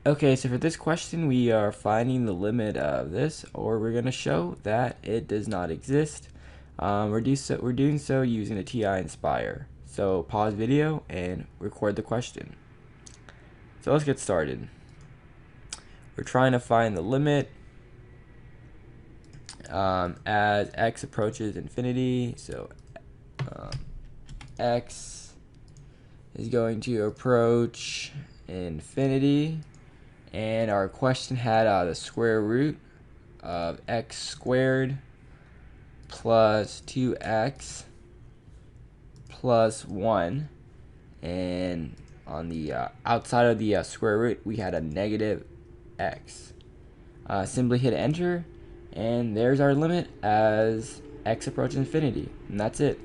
Okay, so for this question, we are finding the limit of this, or we're going to show that it does not exist. We're doing so using the TI-nSpire. So pause video and record the question. So let's get started. We're trying to find the limit as x approaches infinity. So x is going to approach infinity. And our question had the square root of x squared plus 2x plus 1. And on the outside of the square root, we had a negative x. Simply hit enter, and there's our limit as x approaches infinity. And that's it.